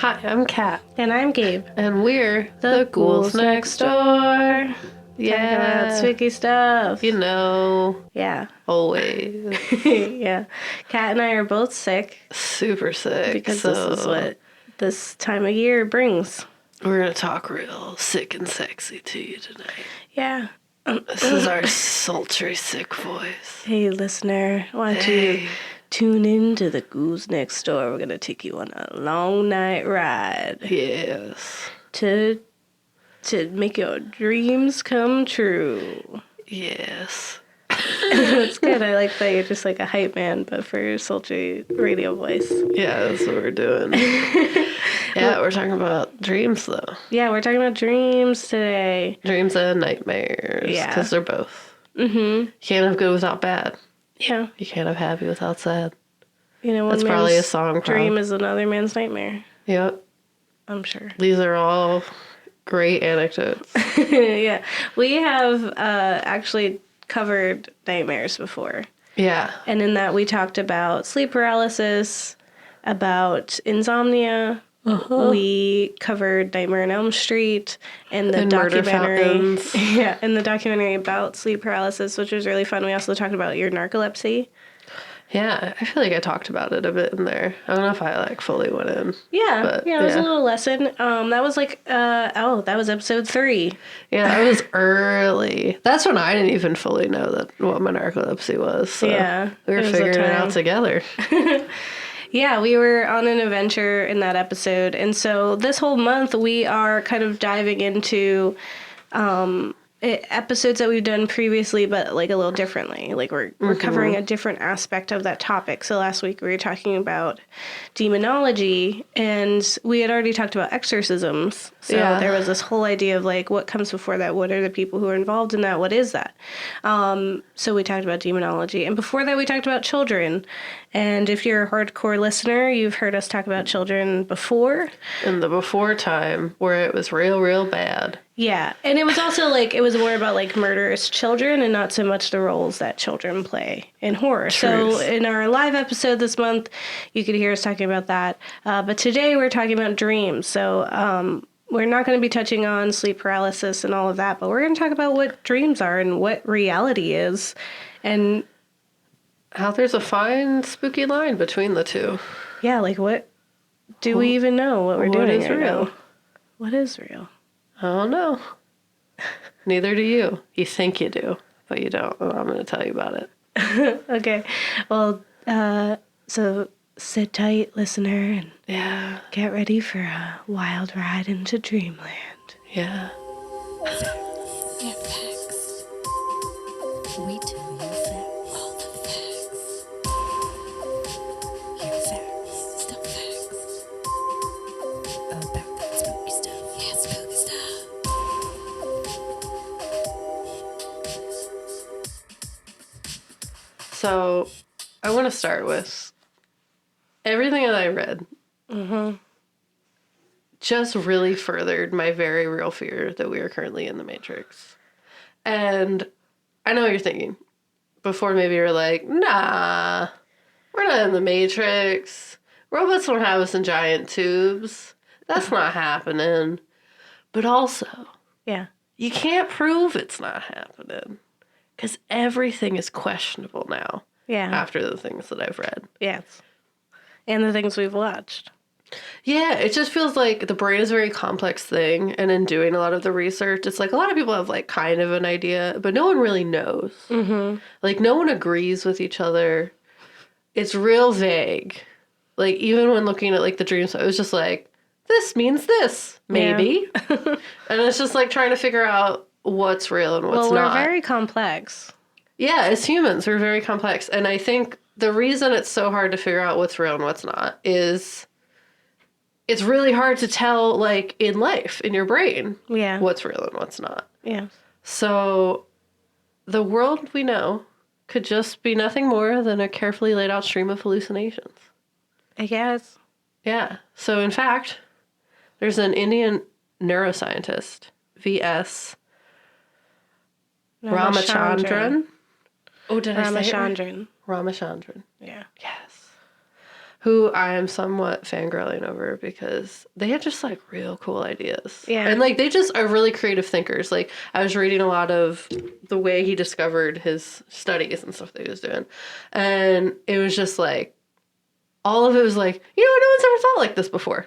Hi, I'm Kat. And I'm Gabe. And we're the Ghouls Next Door. Talking Yeah. about spooky stuff. You know. Yeah. Always. Yeah. Kat and I are both sick. Super sick. Because this is what this time of year brings. We're going to talk real sick and sexy to you tonight. Yeah. This is our sultry, sick voice. Hey, listener. Why don't you tune in to the Ghouls Next Door? We're going to take you on a long night ride. Yes. To make your dreams come true. Yes. That's good. I like that you're just like a hype man, but for your sultry radio voice. Yeah, that's what we're doing. Yeah, we're talking about dreams, though. Yeah, we're talking about dreams today. Dreams and nightmares. Yeah. Because they're both. Mm-hmm. You can't have good without bad. Yeah. You can't have happy without sad. You know, That's probably a song. Dream is another man's nightmare. Yep. I'm sure. These are all great anecdotes. Yeah. We have actually covered nightmares before. Yeah. And in that we talked about sleep paralysis, about insomnia. Uh-huh. We covered Nightmare on Elm Street and the documentary. Yeah, and the documentary about sleep paralysis, which was really fun. We also talked about your narcolepsy. Yeah, I feel like I talked about it a bit in there. I don't know if I fully went in. Yeah, but, it was a little lesson. That was that was episode 3. Yeah, that was early. That's when I didn't even fully know what my narcolepsy was. So yeah, we were figuring it out together. Yeah, we were on an adventure in that episode. And so this whole month we are kind of diving into episodes that we've done previously, but like a little differently. Like we're covering a different aspect of that topic. So last week we were talking about demonology, and we had already talked about exorcisms. So there was this whole idea of like what comes before that, what are the people who are involved in that, what is that? So we talked about demonology, and before that we talked about children. And if you're a hardcore listener, you've heard us talk about children before. In the before time where it was real bad. Yeah, and it was also it was more about murderous children and not so much the roles that children play in horror. Truth. So in our live episode this month, you could hear us talking about that. But today we're talking about dreams. So we're not going to be touching on sleep paralysis and all of that, but we're going to talk about what dreams are and what reality is, and how there's a fine, spooky line between the two. Yeah, what do we even know what we're doing is real? Now? What is real? I don't know. Neither do you. You think you do, but you don't. Well, I'm going to tell you about it. Okay. Well, so sit tight, listener, and get ready for a wild ride into dreamland. Yeah. Get facts. We tell you facts. All the facts. Hear facts. Still facts. About that spooky stuff. Yeah, spooky stuff. So, I want to start with everything that I read. Mm-hmm. Just really furthered my very real fear that we are currently in the Matrix. And I know what you're thinking. Before maybe you're like, nah, we're not in the Matrix. Robots don't have us in giant tubes. That's not happening. But also, you can't prove it's not happening. Because everything is questionable now. Yeah. After the things that I've read. Yes. And the things we've watched. Yeah, it just feels like the brain is a very complex thing. And in doing a lot of the research, it's a lot of people have kind of an idea, but no one really knows. Mm-hmm. No one agrees with each other. It's real vague. Even when looking at the dreams, it was just this means this, maybe. Yeah. And it's just trying to figure out what's real and what's not. Well, we're very complex. Yeah, as humans, we're very complex. And I think the reason it's so hard to figure out what's real and what's not is it's really hard to tell, in life, in your brain, what's real and what's not. Yeah. So the world we know could just be nothing more than a carefully laid out stream of hallucinations. I guess. Yeah. So, in fact, there's an Indian neuroscientist, V.S. Ramachandran. Oh, did I say it right? Ramachandran. Ramachandran. Yeah. Yes. who I am somewhat fangirling over because they had just like real cool ideas. Yeah. And like they just are really creative thinkers. Like I was reading a lot of the way he discovered his studies and stuff that he was doing. And it was just like, all of it was like, no one's ever thought like this before.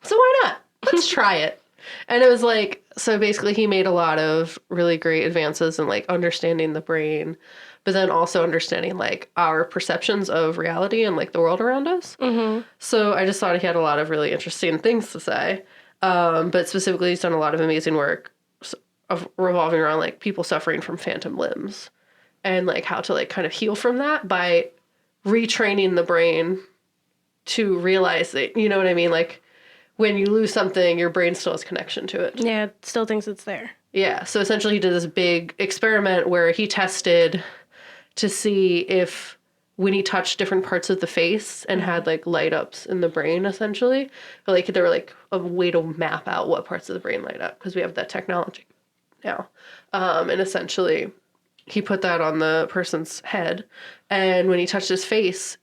So why not? Let's try it. And it was like, so basically he made a lot of really great advances in like understanding the brain, but then also understanding like our perceptions of reality and like the world around us. Mm-hmm. So I just thought he had a lot of really interesting things to say. But specifically he's done a lot of amazing work of revolving around like people suffering from phantom limbs and like how to like kind of heal from that by retraining the brain to realize that, you know what I mean? Like when you lose something, your brain still has connection to it. Yeah, it still thinks it's there. Yeah. So essentially he did this big experiment where he tested to see if when he touched different parts of the face and had like light ups in the brain, essentially, but like there were like a way to map out what parts of the brain light up because we have that technology now. And essentially he put that on the person's head. And when he touched his face,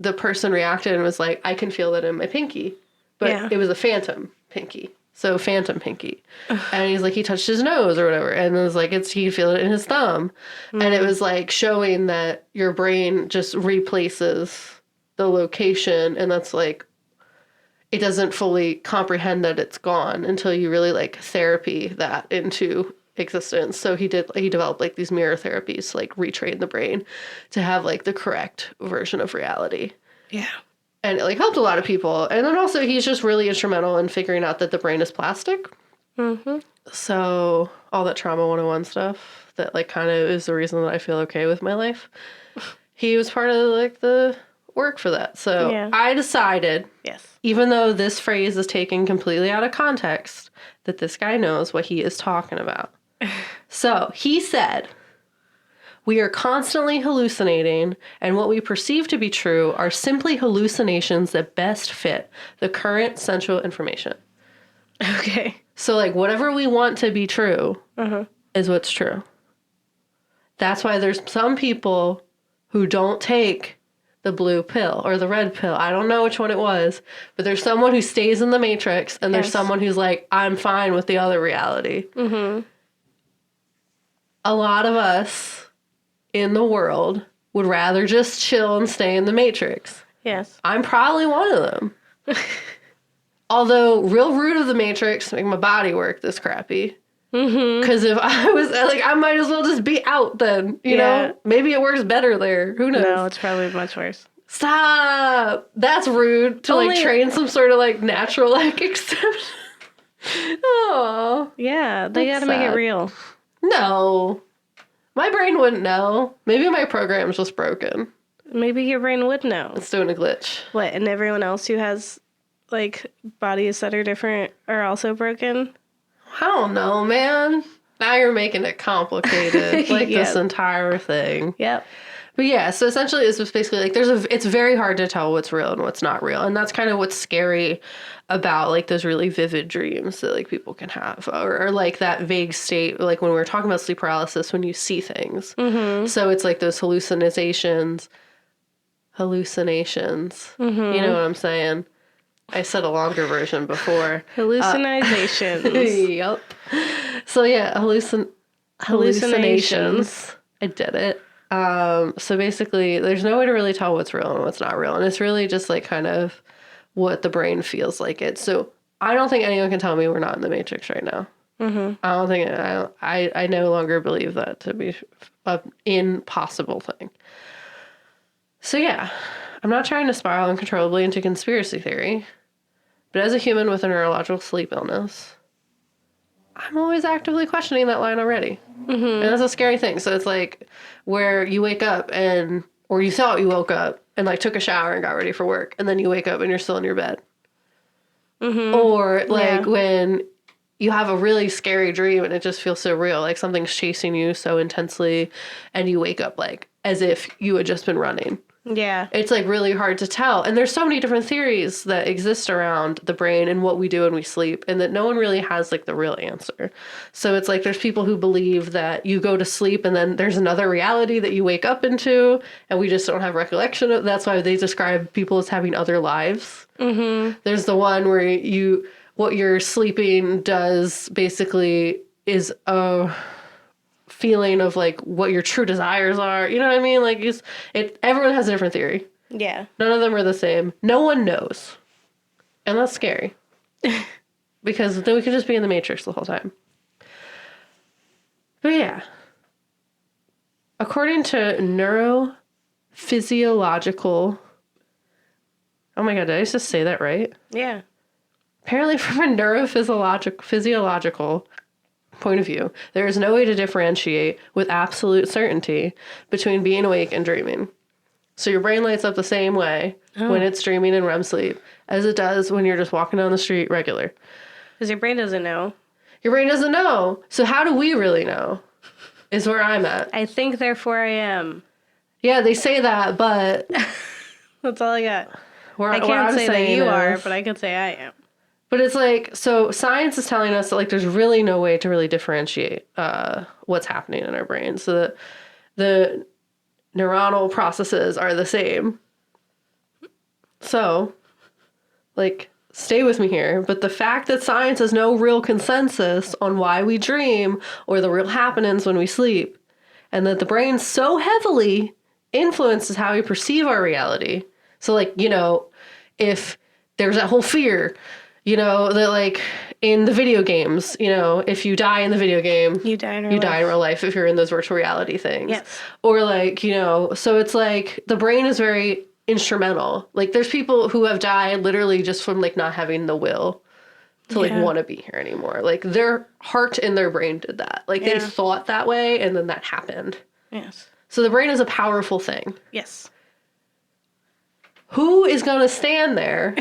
the person reacted and was like, I can feel that in my pinky. But it was a phantom pinky. So phantom pinky. And he's like, he touched his nose or whatever. And it was like, he could feel it in his thumb. Mm. And it was like showing that your brain just replaces the location. And that's like, it doesn't fully comprehend that it's gone until you really like therapy that into existence. So he developed like these mirror therapies to like retrain the brain to have like the correct version of reality. Yeah. And it like helped a lot of people. And then also he's just really instrumental in figuring out that the brain is plastic. Mm-hmm. So all that trauma 101 stuff that like kind of is the reason that I feel okay with my life. He was part of like the work for that. So I decided, even though this phrase is taken completely out of context, that this guy knows what he is talking about. So he said, we are constantly hallucinating, and what we perceive to be true are simply hallucinations that best fit the current central information. Okay. So, like, whatever we want to be true is what's true. That's why there's some people who don't take the blue pill or the red pill. I don't know which one it was, but there's someone who stays in the matrix, and there's someone who's like, I'm fine with the other reality. Mm-hmm. A lot of us in the world would rather just chill and stay in the matrix. Yes. I'm probably one of them. Although, real root of the matrix make my body work this crappy. Because if I was, like, I might as well just be out then, you know? Maybe it works better there. Who knows? No, it's probably much worse. Stop! That's rude to, like, train some sort of, like, natural, like, exception. Oh. Yeah, they gotta make it real. No. My brain wouldn't know. Maybe my program's just broken. Maybe your brain would know. It's doing a glitch. What, and everyone else who has, like, bodies that are different are also broken? I don't know, man. Now you're making it complicated. Like, this entire thing. Yep. But yeah, so essentially it's just basically like it's very hard to tell what's real and what's not real. And that's kind of what's scary about like those really vivid dreams that like people can have or like that vague state, like when we were talking about sleep paralysis, when you see things. Mm-hmm. So it's like those hallucinations. Mm-hmm. You know what I'm saying? I said a longer version before. Hallucinations. Yep. So yeah, hallucinations. I did it. So basically there's no way to really tell what's real and what's not real. And it's really just like kind of what the brain feels like it. So I don't think anyone can tell me we're not in the matrix right now. Mm-hmm. I no longer believe that to be an impossible thing. So yeah, I'm not trying to spiral uncontrollably into conspiracy theory, but as a human with a neurological sleep illness, I'm always actively questioning that line already. Mm-hmm. And that's a scary thing. So it's like where you wake up or you thought you woke up and like took a shower and got ready for work. And then you wake up and you're still in your bed. Mm-hmm. Or like when you have a really scary dream and it just feels so real. Like something's chasing you so intensely and you wake up like as if you had just been running. Yeah. It's like really hard to tell. And there's so many different theories that exist around the brain and what we do when we sleep, and that no one really has like the real answer. So it's like there's people who believe that you go to sleep and then there's another reality that you wake up into, and we just don't have recollection of. That's why they describe people as having other lives. Mm-hmm. There's the one where what you're sleeping does basically is a feeling of like what your true desires are. You know what I mean? Like everyone has a different theory. Yeah. None of them are the same. No one knows. And that's scary. Because then we could just be in the Matrix the whole time. But yeah. According to neurophysiological... Oh my god, did I just say that right? Yeah. Apparently from a neurophysiological point of view, there is no way to differentiate with absolute certainty between being awake and dreaming. So your brain lights up the same way when it's dreaming in REM sleep as it does when you're just walking down the street regular. Because your brain doesn't know. Your brain doesn't know. So how do we really know? Is where I'm at. I think, therefore I am. Yeah, they say that, but... That's all I got. I can't say that you are, but I could say I am. But it's like, so science is telling us that like there's really no way to really differentiate what's happening in our brains. So that the neuronal processes are the same. So, like, stay with me here. But the fact that science has no real consensus on why we dream or the real happenings when we sleep, and that the brain so heavily influences how we perceive our reality. So, like, you know, if there's that whole fear... You know, that like in the video games, you know, if you die in the video game, you die in real life if you're in those virtual reality things. Yes. Or like, you know, so it's like the brain is very instrumental. Like there's people who have died literally just from like not having the will to like want to be here anymore. Like their heart and their brain did that. Like they thought that way and then that happened. Yes. So the brain is a powerful thing. Yes. Who is going to stand there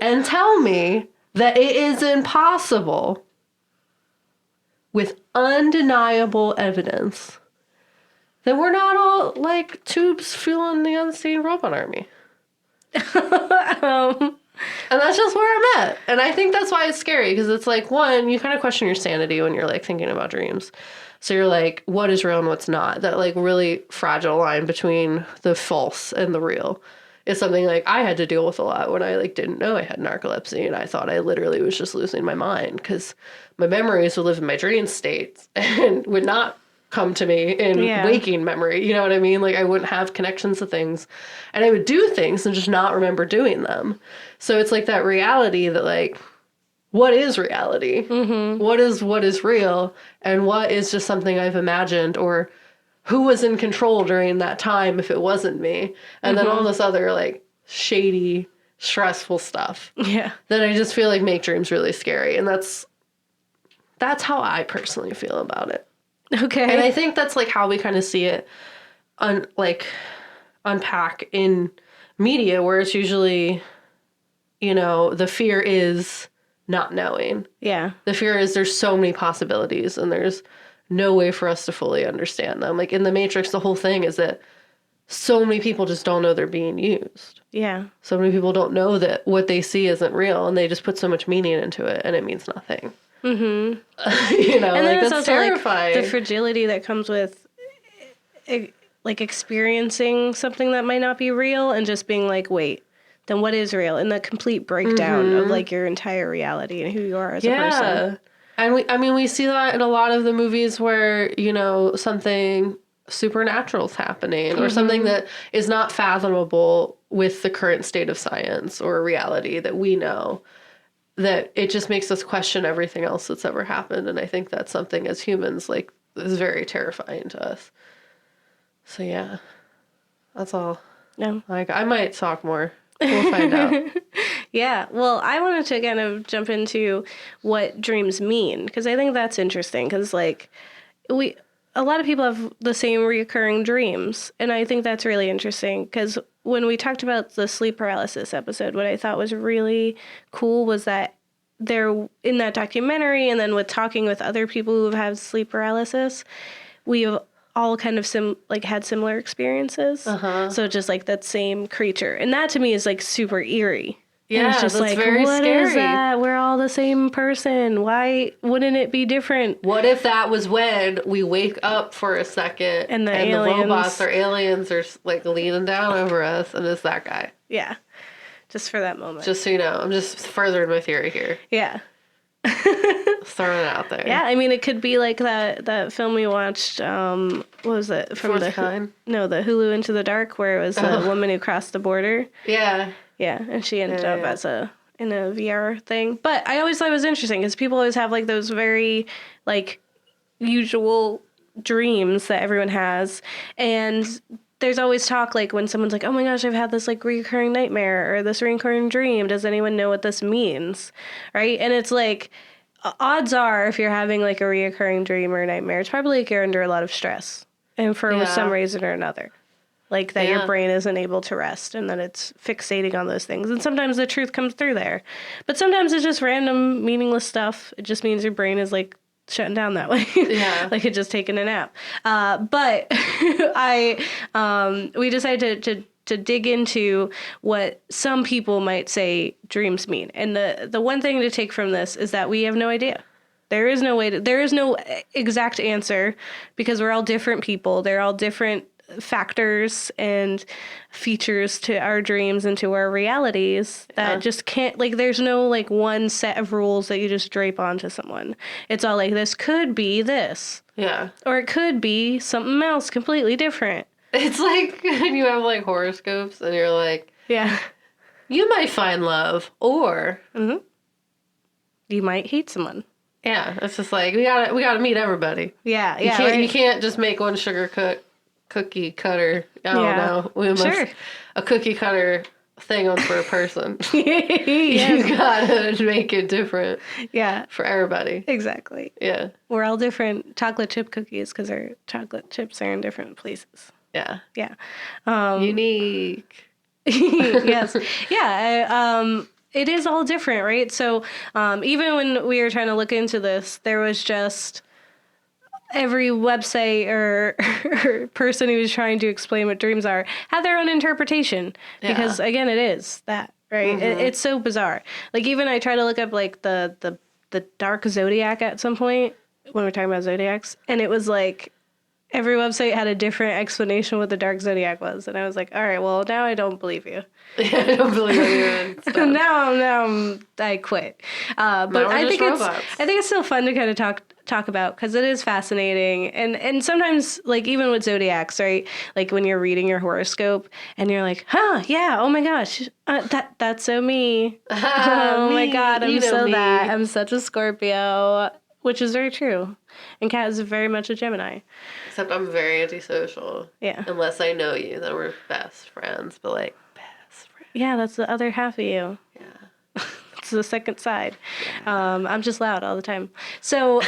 and tell me that it is impossible with undeniable evidence that we're not all like tubes fueling the unseen robot army? And that's just where I'm at. And I think that's why it's scary, because it's like, one, you kind of question your sanity when you're like thinking about dreams. So you're like, what is real and what's not? That like really fragile line between the false and the real. Is something like I had to deal with a lot when I like didn't know I had narcolepsy, and I thought I literally was just losing my mind because my memories would live in my dream states and would not come to me in waking memory. You know what I mean? Like I wouldn't have connections to things, and I would do things and just not remember doing them. So it's like that reality that like, what is reality? Mm-hmm. What is real, and what is just something I've imagined, or who was in control during that time if it wasn't me? And then all this other, like, shady, stressful stuff. Yeah. That I just feel like make dreams really scary. And that's how I personally feel about it. Okay. And I think that's, like, how we kind of see it, unpack in media, where it's usually, you know, the fear is not knowing. Yeah. The fear is there's so many possibilities, and there's no way for us to fully understand them. Like in the Matrix, the whole thing is that so many people just don't know they're being used. Yeah. So many people don't know that what they see isn't real, and they just put so much meaning into it, and it means nothing. Mm-hmm. You know, and like then that's terrifying. Like, the fragility that comes with like experiencing something that might not be real and just being like, wait, then what is real? And the complete breakdown of like your entire reality and who you are as a person. And we see that in a lot of the movies where, you know, something supernatural is happening or something that is not fathomable with the current state of science or reality that we know, that it just makes us question everything else that's ever happened. And I think that's something as humans, like, is very terrifying to us. So yeah, that's all. No. Like, I might talk more. We'll find out. Yeah. Well, I wanted to kind of jump into what dreams mean, because I think that's interesting, because like a lot of people have the same recurring dreams. And I think that's really interesting, because when we talked about the sleep paralysis episode, what I thought was really cool was that there in that documentary, and then with talking with other people who have had sleep paralysis, we have all kind of had similar experiences. So just like that same creature. And that to me is like super eerie. And Yeah, it's just that's like, very what scary. is that? We're all the same person. Why wouldn't it be different? What if that was when we wake up for a second And the the robots aliens- or aliens are like leaning down over us and it's that guy? Yeah. Just for that moment. Just so you know, I'm just furthering my theory here. Yeah. Just throwing it out there. Yeah, I mean, it could be like that film we watched. What was it from Fourth the Kind? No, the Hulu Into the Dark, where it was a woman who crossed the border. Yeah. Yeah, and she ended up Yeah. as in a VR thing. But I always thought it was interesting because people always have like those very like usual dreams that everyone has, and there's always talk like when someone's like, oh my gosh, I've had this like recurring nightmare or this recurring dream. Does anyone know what this means? Right? And it's like, odds are if you're having like a reoccurring dream or nightmare, it's probably like you're under a lot of stress. And for some reason or another. Like that your brain isn't able to rest and that it's fixating on those things. And sometimes the truth comes through there. But sometimes it's just random, meaningless stuff. It just means your brain is like shutting down that way. Yeah. Like it just taking a nap. But we decided to dig into what some people might say dreams mean. And the one thing to take from this is that we have no idea. There is no exact answer because we're all different people. They're all different factors and features to our dreams and to our realities that just can't, like, there's no like one set of rules that you just drape onto someone. It's all like, this could be this. Yeah. Or it could be something else completely different. It's like when you have like horoscopes and you're like, Yeah. you might find love or You might hate someone. yeah, it's just like we gotta meet everybody. Yeah. You can't just make one cookie cutter. I don't know. We must a cookie cutter thing on for a person. You gotta make it different. Yeah. For everybody. Exactly. Yeah. We're all different chocolate chip cookies because our chocolate chips are in different places. Yeah. Yeah. Unique. Yes. Yeah. It is all different, right? So even when we were trying to look into this, there was just every website or person who was trying to explain what dreams are had their own interpretation. Because again, it is that, right? It's so bizarre. Like even I try to look up like the dark zodiac at some point when we're talking about zodiacs, and it was like every website had a different explanation what the dark zodiac was, and I was like, all right, well now I don't believe you. Yeah, I don't believe it. now I quit. But I think it's still fun to kind of talk about because it is fascinating, and sometimes like even with zodiacs, right? Like when you're reading your horoscope and you're like, huh, yeah, oh my gosh, that's so me. Oh my god, I'm so me. That I'm such a Scorpio, which is very true. And Kat is very much a Gemini. Except I'm very antisocial. Yeah. Unless I know you, then we're best friends. But like best friends. Yeah, that's the other half of you. Yeah. It's the second side. I'm just loud all the time. So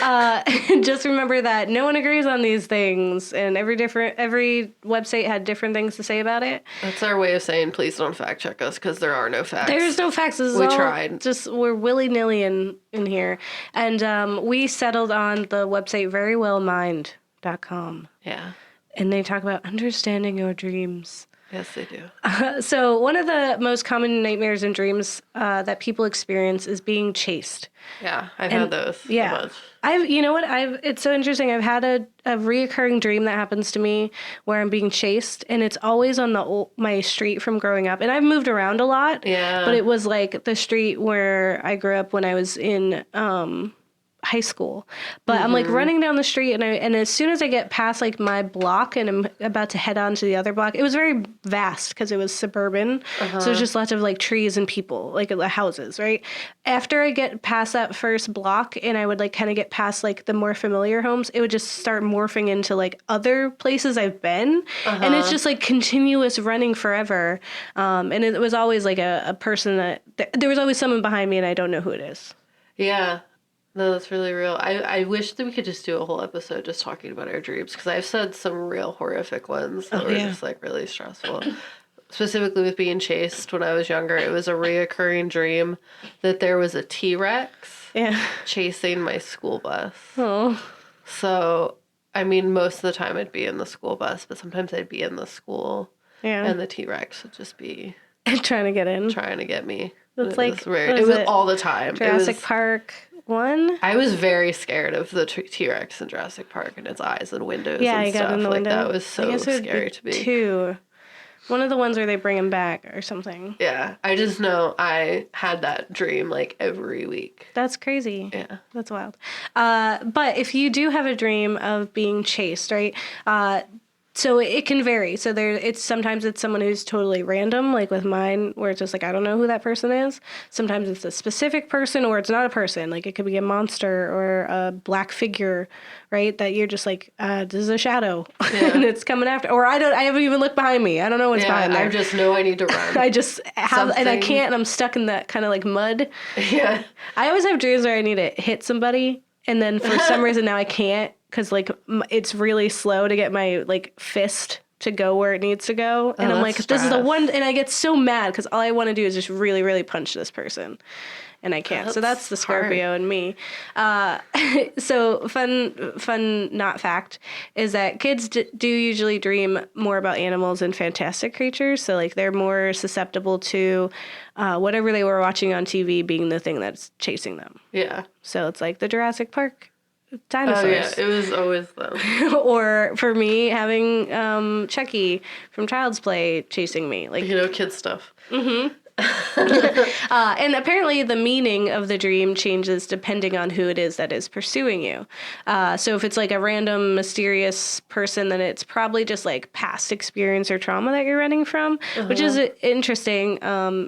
just remember that no one agrees on these things, and every website had different things to say about it. That's our way of saying please don't fact check us because there are no facts. There's no facts. We tried. We're willy-nilly in here. And we settled on the website verywellmind.com. Yeah. And they talk about understanding your dreams. Yes, they do. So one of the most common nightmares and dreams that people experience is being chased. Yeah, I've had those. Yeah, it's so interesting. I've had a reoccurring dream that happens to me where I'm being chased, and it's always on my street from growing up. And I've moved around a lot. Yeah, but it was like the street where I grew up when I was in high school. But I'm like running down the street, and as soon as I get past like my block and I'm about to head on to the other block, it was very vast because it was suburban. So there's just lots of like trees and people, like the houses, right? After I get past that first block and I would like kind of get past like the more familiar homes, it would just start morphing into like other places I've been. And it's just like continuous running forever. And it was always like a person that there was always someone behind me and I don't know who it is. Yeah. No, that's really real. I wish that we could just do a whole episode just talking about our dreams, because I've said some real horrific ones that were just like really stressful. Specifically with being chased when I was younger, it was a reoccurring dream that there was a T-Rex chasing my school bus. Oh. So I mean, most of the time I'd be in the school bus, but sometimes I'd be in the school Yeah. and the T-Rex would just be Trying to get in. trying to get me. It's like, what it is was it? all the time. Jurassic Park 1? I was very scared of the T-Rex in Jurassic Park and its eyes and windows Yeah, and you stuff. got in the Like window. that was I so guess it would scary be to me. 2. One of the ones where they bring him back or something. Yeah, I just know I had that dream like every week. That's crazy. Yeah. That's wild. But if you do have a dream of being chased, right? So it can vary. So sometimes it's someone who's totally random, like with mine, where it's just like I don't know who that person is. Sometimes it's a specific person, or it's not a person. Like it could be a monster or a black figure, right? That you're just like, this is a shadow, and it's coming after. Or I haven't even looked behind me. I don't know what's behind there. I just know I need to run. I just have, and I can't. And I'm stuck in that kind of like mud. Yeah. I always have dreams where I need to hit somebody, and then for some reason now I can't. Because, like, it's really slow to get my, like, fist to go where it needs to go. And I'm like, this is the one... And I get so mad because all I want to do is just really, really punch this person. And I can't. So that's the Scorpio in me. So fun not fact is that kids do usually dream more about animals and fantastic creatures. So, like, they're more susceptible to whatever they were watching on TV being the thing that's chasing them. Yeah. So it's like the Jurassic Park dinosaurs. Oh, yeah. It was always them. Or for me, having Chucky from Child's Play chasing me. Like, kid stuff. Mm-hmm. And apparently the meaning of the dream changes depending on who it is that is pursuing you. So if it's like a random mysterious person, then it's probably just like past experience or trauma that you're running from, which is interesting,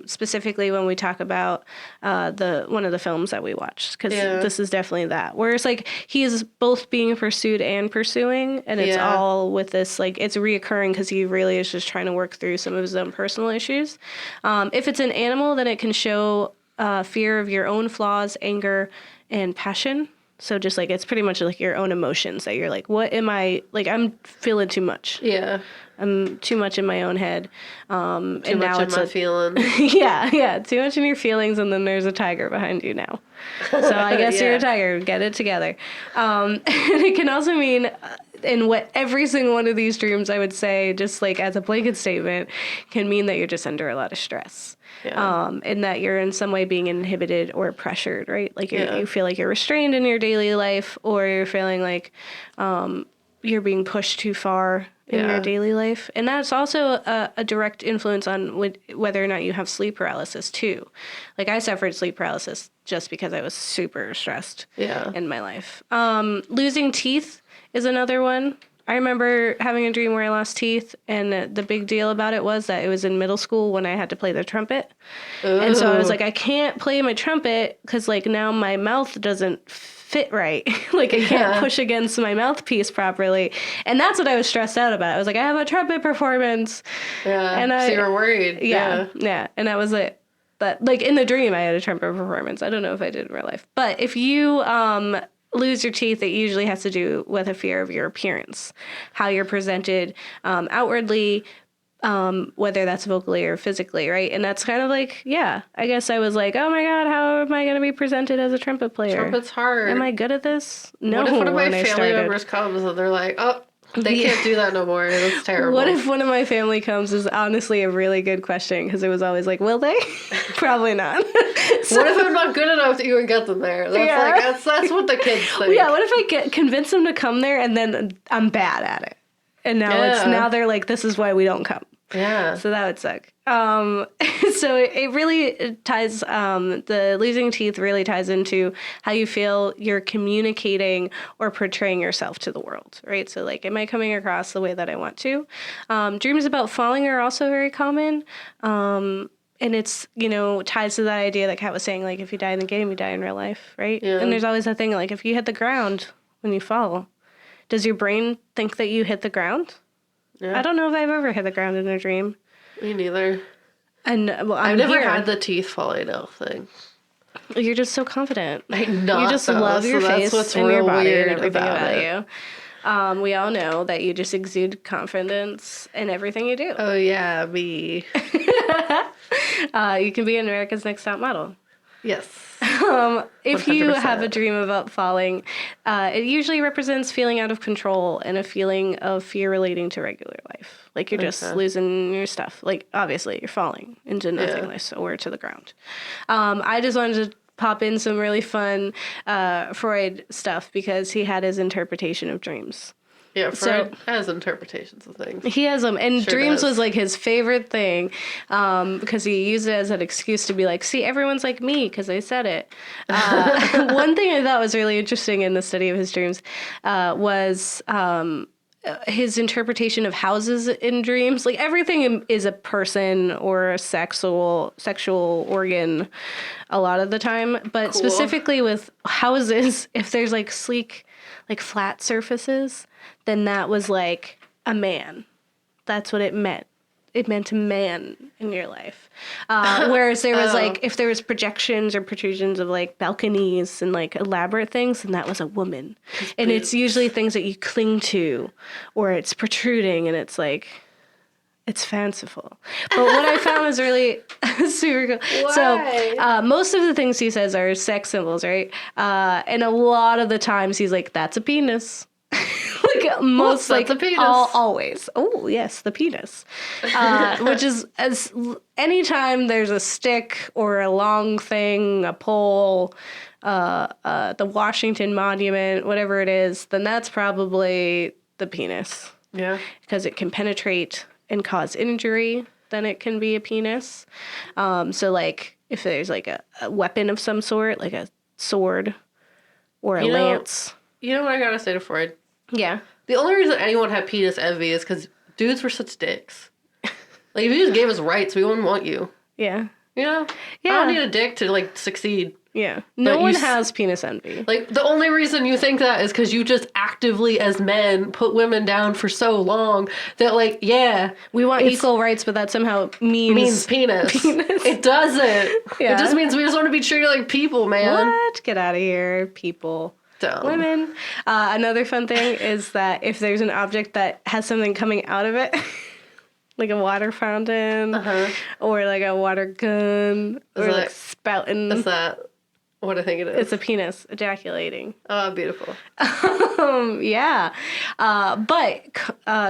specifically when we talk about one of the films that we watched, because this is definitely that. Whereas like he is both being pursued and pursuing, and it's all with this, like, it's reoccurring because he really is just trying to work through some of his own personal issues. If it's an animal, then it can show fear of your own flaws, anger, and passion. So just like, it's pretty much like your own emotions that you're like, what am I, like, I'm feeling too much. Yeah. I'm too much in my own head. Too and much now in it's my feelings. yeah. Too much in your feelings. And then there's a tiger behind you now. So I guess you're a tiger. Get it together. And it can also mean, in what every single one of these dreams, I would say, just like as a blanket statement, can mean that you're just under a lot of stress. Yeah. And that you're in some way being inhibited or pressured, right? Like you feel like you're restrained in your daily life, or you're feeling like you're being pushed too far in your daily life. And that's also a direct influence on whether or not you have sleep paralysis too. Like I suffered sleep paralysis just because I was super stressed in my life. Losing teeth is another one. I remember having a dream where I lost teeth, and the big deal about it was that it was in middle school when I had to play the trumpet. Ooh. And so I was like, I can't play my trumpet because, like, now my mouth doesn't fit right. Like, I can't push against my mouthpiece properly. And that's what I was stressed out about. I was like, I have a trumpet performance. Yeah, and so you were worried. Yeah. And that was it. But, like, in the dream, I had a trumpet performance. I don't know if I did in real life. But if you lose your teeth, it usually has to do with a fear of your appearance, how you're presented outwardly, whether that's vocally or physically, right? And that's kind of like, I guess I was like, oh my God, how am I going to be presented as a trumpet player? Trumpet's hard. Am I good at this? No. What if one of my family members comes and they're like, oh, they can't do that no more. That's terrible. What if one of my family comes is honestly a really good question, because it was always like, will they? Probably not. So, what if I'm not good enough to even get them there? That's that's what the kids think. Yeah, what if I convince them to come there and then I'm bad at it? And now they're like, this is why we don't come. Yeah. So that would suck. So it really ties, the losing teeth really ties into how you feel you're communicating or portraying yourself to the world, right? So like, am I coming across the way that I want to? Dreams about falling are also very common. And it's, ties to that idea that Kat was saying, like, if you die in the game, you die in real life, right? Yeah. And there's always that thing, like, if you hit the ground when you fall, does your brain think that you hit the ground? Yeah. I don't know if I've ever hit the ground in a dream. Me neither. And I've never had the teeth falling out thing. You're just so confident. You just love your face and your body and everything about you. We all know that you just exude confidence in everything you do. Oh yeah, me. You can be America's Next Top Model. Yes. If you 100%. have a dream about falling, it usually represents feeling out of control and a feeling of fear relating to regular life. Like you're just Okay. losing your stuff. Like, obviously, you're falling into nothingness or to the ground. I just wanted to pop in some really fun Freud stuff because he had his interpretation of dreams. Yeah, Freud has interpretations of things. He has them, and Sure dreams does. was like his favorite thing, because he used it as an excuse to be like, "See, everyone's like me because I said it." One thing I thought was really interesting in the study of his dreams was his interpretation of houses in dreams. Like everything is a person or a sexual organ, a lot of the time, but Cool. specifically with houses, if there's like sleek, like flat surfaces, then that was like a man. That's what it meant. It meant a man in your life. Whereas there was like, if there was projections or protrusions of like balconies and like elaborate things, then that was a woman. And it's usually things that you cling to, or it's protruding and it's like, it's fanciful. But what I found was really super cool. Why? So most of the things he says are sex symbols, right? And a lot of the times he's like, that's a penis. Like most, that's like a penis. always. Oh yes, the penis. Which is anytime there's a stick or a long thing, a pole, the Washington Monument, whatever it is, then that's probably the penis. Yeah. Because it can penetrate and cause injury, then it can be a penis. So like if there's like a weapon of some sort, like a sword or a lance. You know what I gotta say to Freud? Yeah. The only reason anyone had penis envy is because dudes were such dicks. Like, if you just gave us rights, we wouldn't want you. Yeah. You know? Yeah. I don't need a dick to, like, succeed. Yeah. No But one you has penis envy. Like, the only reason you think that is because you just actively, as men, put women down for so long that, like, yeah. We want it's- equal rights, but that somehow means penis. It doesn't. Yeah. It just means we just want to be treated like people, man. What? Get out of here, people. Dumb. Women. Another fun thing is that if there's an object that has something coming out of it, like a water fountain or like a water gun or like spouting, Is that what I think it is? it's a penis ejaculating. Oh, beautiful. Yeah. But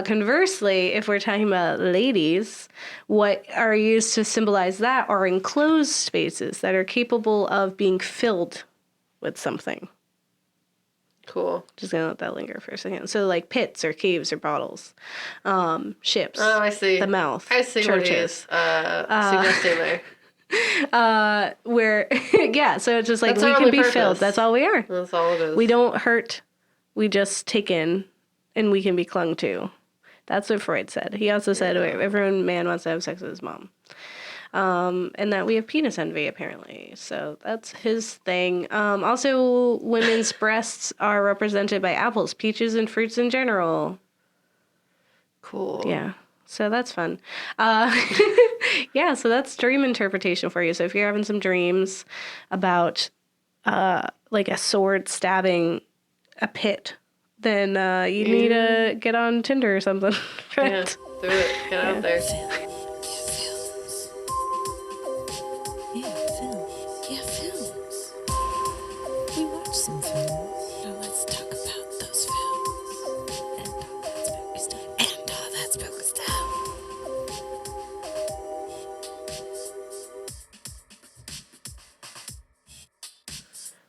conversely, if we're talking about ladies, what are used to symbolize that are enclosed spaces that are capable of being filled with something. Cool. Just gonna let that linger for a second. So like pits or caves or bottles, ships. Oh, I see. The mouth. I see churches. what he is suggesting there. Where yeah, so it's just like That's we our can only be purpose. filled. That's all we are. That's all it is. We don't hurt. We just take in, and we can be clung to. That's what Freud said. He also said every man wants to have sex with his mom. And that we have penis envy, apparently. So that's his thing. Also, women's breasts are represented by apples, peaches, and fruits in general. Cool. Yeah. So that's fun. Yeah, so that's dream interpretation for you. So if you're having some dreams about like a sword stabbing a pit, then you need to get on Tinder or something. Right? Yeah, do it. Get out there. Yeah, films. We watched some films. Now let's talk about those films. And all that spooky stuff. And all that spooky stuff.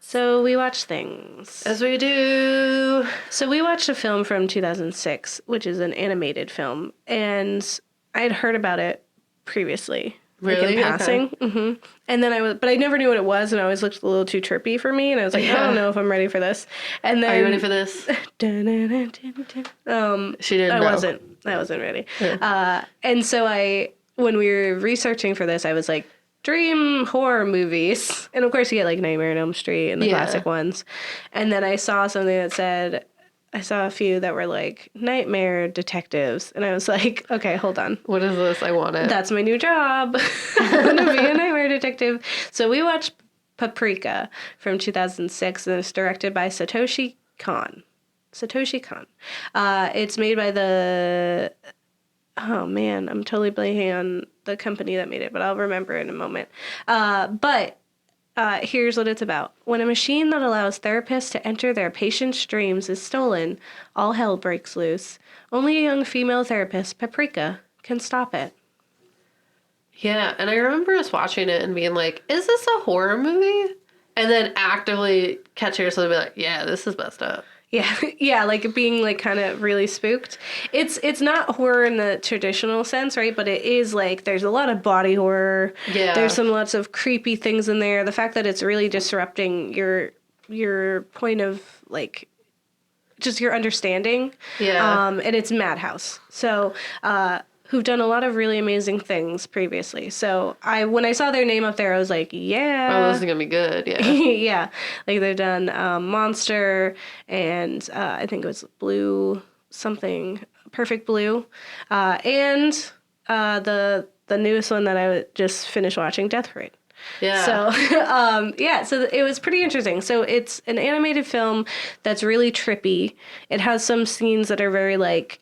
So we watch things. As we do. So we watched a film from 2006, which is an animated film, and I had heard about it previously. Like Really? in passing. Mm-hmm. And then but I never knew what it was, and I always looked a little too trippy for me, and I was like, I don't know if I'm ready for this. And then Are you ready for this? She didn't know. I wasn't ready. And so when we were researching for this, I was like, dream horror movies. And of course you get like Nightmare on Elm Street and the classic ones. And then I saw something that said, I saw a few that were like nightmare detectives. And I was like, okay, hold on. What is this? I want it. That's my new job. I'm going to be a nightmare detective. So we watched Paprika from 2006, and it's directed by Satoshi Kon. It's made by oh man, I'm totally blanking on the company that made it, but I'll remember in a moment. But Here's what it's about. When a machine that allows therapists to enter their patients' dreams is stolen, all hell breaks loose. Only a young female therapist, Paprika, can stop it. Yeah, and I remember us watching it and being like, is this a horror movie? And then actively catching yourself and be like, yeah, this is messed up. Yeah, yeah, like being like kind of really spooked. It's not horror in the traditional sense, right? But it is like there's a lot of body horror. Yeah. There's lots of creepy things in there. The fact that it's really disrupting your point of like just your understanding. Yeah. And it's Madhouse. So who've done a lot of really amazing things previously. So when I saw their name up there, I was like, yeah. Oh, this is going to be good. Yeah. Yeah. Like they've done Monster and I think it was Perfect Blue. And the newest one that I just finished watching, Death Rate. Yeah. So, so it was pretty interesting. So it's an animated film that's really trippy. It has some scenes that are very like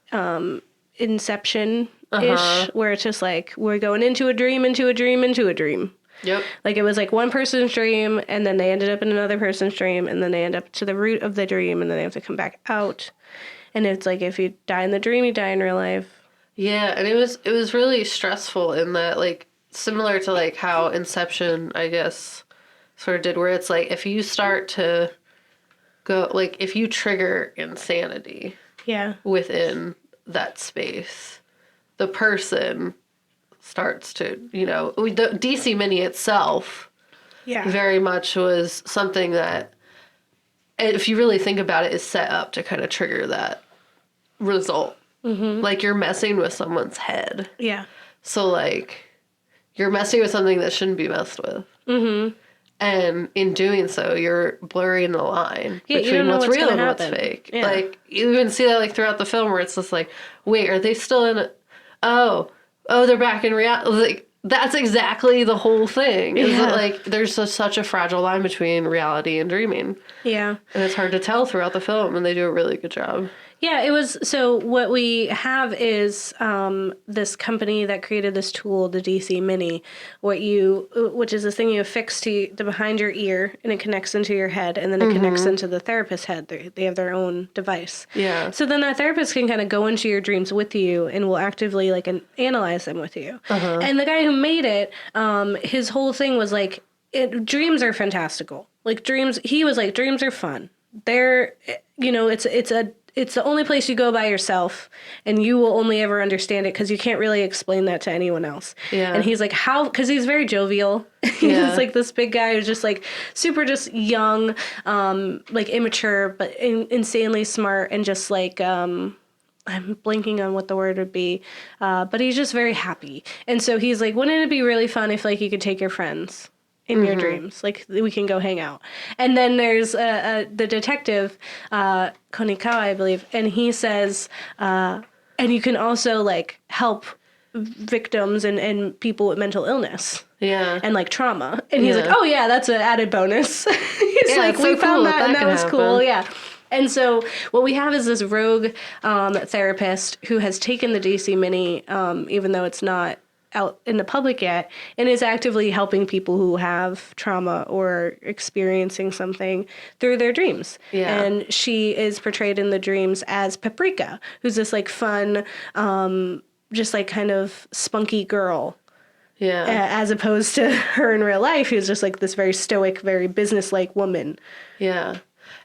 Inception-ish, where it's just like we're going into a dream, into a dream, into a dream. Yep. Like it was like one person's dream, and then they ended up in another person's dream, and then they end up to the root of the dream, and then they have to come back out. And it's like if you die in the dream, you die in real life. Yeah, and it was really stressful in that, like, similar to like how Inception, I guess, sort of did, where it's like if you start to go, like if you trigger insanity within that space, the person starts to, the DC Mini itself very much was something that, if you really think about it, is set up to kind of trigger that result. Mm-hmm. Like you're messing with someone's head. Yeah. So like you're messing with something that shouldn't be messed with. Mm-hmm. And in doing so, you're blurring the line between what's real and what's fake. Yeah. Like, you even see that, like, throughout the film where it's just like, wait, are they still in it? Oh, they're back in reality. Like, that's exactly the whole thing. Is that, like, there's such a fragile line between reality and dreaming. Yeah. And it's hard to tell throughout the film, and they do a really good job. Yeah, it was, so what we have is this company that created this tool, the DC Mini, which is this thing you affix to the behind your ear, and it connects into your head, and then it connects into the therapist's head. They have their own device. Yeah. So then that therapist can kind of go into your dreams with you, and will actively, like, analyze them with you. Uh-huh. And the guy who made it, his whole thing was, like, dreams are fantastical. Like, he was like, dreams are fun. They're, it's the only place you go by yourself, and you will only ever understand it because you can't really explain that to anyone else. Yeah. And he's like, how? Because he's very jovial. He's like this big guy who's just like super just young, like immature, but insanely smart, and just like, I'm blanking on what the word would be, but he's just very happy. And so he's like, wouldn't it be really fun if like you could take your friends in your dreams, like we can go hang out. And then there's the detective, Konikawa, I believe, and he says, and you can also like help victims and people with mental illness. Yeah. And like trauma. And he's like, oh yeah, that's an added bonus. He's like, we found that and that was cool. Yeah. And so what we have is this rogue therapist who has taken the DC Mini, even though it's not out in the public yet, and is actively helping people who have trauma or experiencing something through their dreams. Yeah. And she is portrayed in the dreams as Paprika, who's this like fun, just like kind of spunky girl. Yeah. As opposed to her in real life, who's just like this very stoic, very business-like woman. Yeah.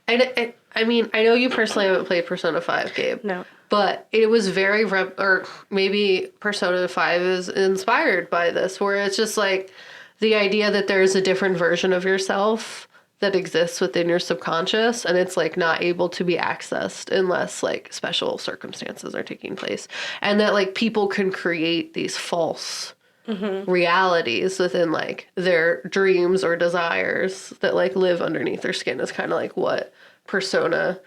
And I mean, I know you personally haven't played Persona 5, Gabe. No. But it was very, or maybe Persona 5 is inspired by this, where it's just like the idea that there's a different version of yourself that exists within your subconscious, and it's like not able to be accessed unless like special circumstances are taking place. And that like people can create these false realities within like their dreams or desires that like live underneath their skin is kind of like what Persona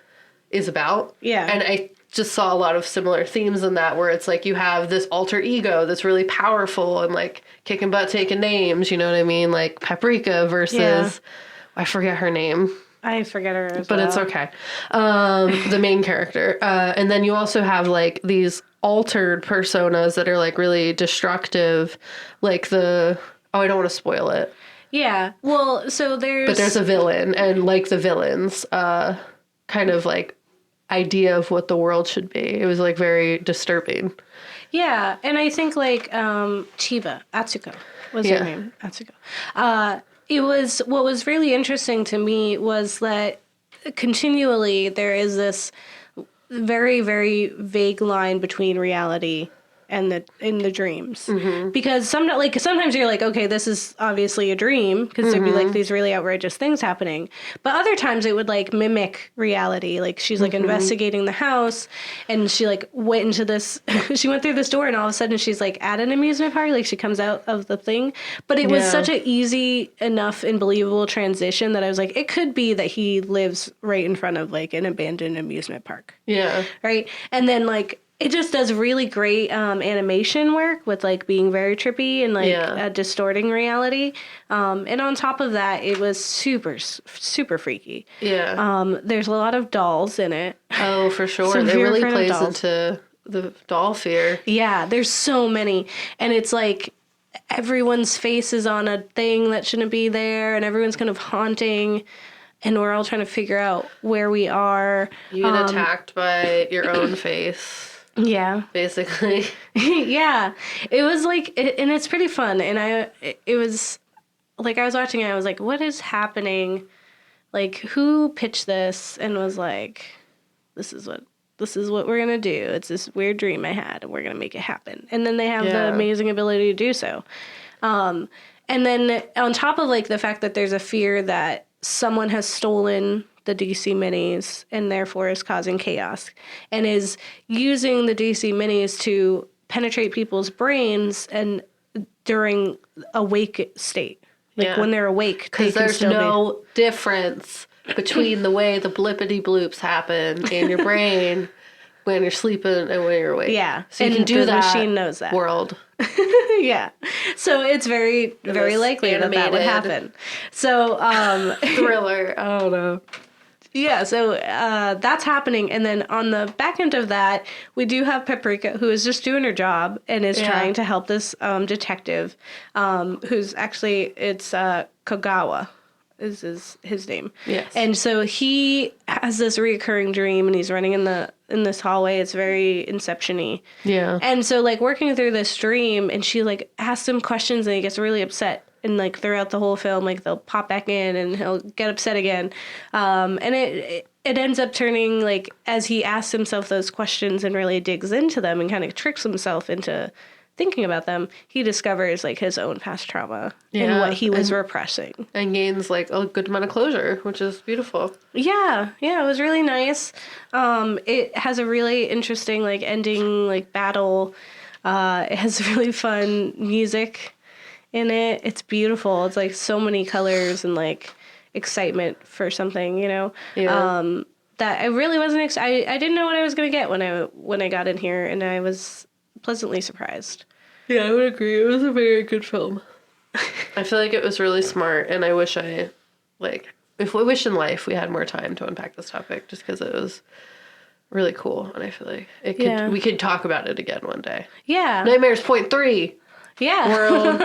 is about. Yeah. And I just saw a lot of similar themes in that, where it's like you have this alter ego that's really powerful and like kicking butt, taking names, you know what I mean? Like Paprika versus, I forget her name. I forget her as but well. It's okay. The main character. And then you also have like these altered personas that are like really destructive, like I don't want to spoil it. Yeah. Well, so But there's a villain, and like the villain's kind of like idea of what the world should be. It was like very disturbing. Yeah, and I think like Chiba Atsuko was her name. Atsuko. It was what was really interesting to me was that continually there is this very very vague line between reality and the dreams, because sometimes you're like, okay, this is obviously a dream, because there'd be like these really outrageous things happening, but other times it would like mimic reality. Like she's like investigating the house, and she like went into this she went through this door, and all of a sudden she's like at an amusement park, like she comes out of the thing, but it was such an easy enough and believable transition that I was like, it could be that he lives right in front of like an abandoned amusement park. Yeah. Right. And then like it just does really great animation work with like being very trippy and like distorting reality. And on top of that, it was super freaky. Yeah. There's a lot of dolls in it. Oh, for sure. So It if you're really afraid of plays dolls. into the doll fear. Yeah, there's so many. And it's like everyone's face is on a thing that shouldn't be there, and everyone's kind of haunting. And we're all trying to figure out where we are. You get attacked by your own face. Yeah. Basically. Yeah. It was like, and it's pretty fun. And it was like, I was watching it, I was like, what is happening? Like, who pitched this and was like, this is what we're going to do. It's this weird dream I had, and we're going to make it happen. And then they have the amazing ability to do so. And then on top of like the fact that there's a fear that someone has stolen the DC minis and therefore is causing chaos and is using the DC minis to penetrate people's brains and during awake state. Like when they're awake, because there's no difference between the way the blippity bloops happen in your brain when you're sleeping and when you're awake. Yeah. So you can do the that. Machine knows that. World. Yeah. So it's very, very likely that would happen. So, thriller. Oh no. Yeah, so that's happening. And then on the back end of that, we do have Paprika, who is just doing her job and is trying to help this detective, who's actually, it's Kogawa is his name. Yes. And so he has this reoccurring dream, and he's running in this hallway. It's very Inception-y. Yeah. And so, like, working through this dream, and she, like, asks him questions, and he gets really upset. And, like, throughout the whole film, like, they'll pop back in, and he'll get upset again. And it ends up turning, like, as he asks himself those questions and really digs into them and kind of tricks himself into thinking about them, he discovers, like, his own past trauma and what he was repressing. And gains, like, a good amount of closure, which is beautiful. Yeah, it was really nice. It has a really interesting, like, ending, like, battle. It has really fun music in it. It's beautiful. It's, like, so many colors and, like, excitement for something, you know? Yeah. That I really wasn't... I didn't know what I was going to get when I got in here, and I was pleasantly surprised. Yeah, I would agree. It was a very good film. I feel like it was really smart, and I wish in life we had more time to unpack this topic, just because it was really cool, and I feel like we could talk about it again one day. Yeah. Nightmares Point 3. Yeah. World.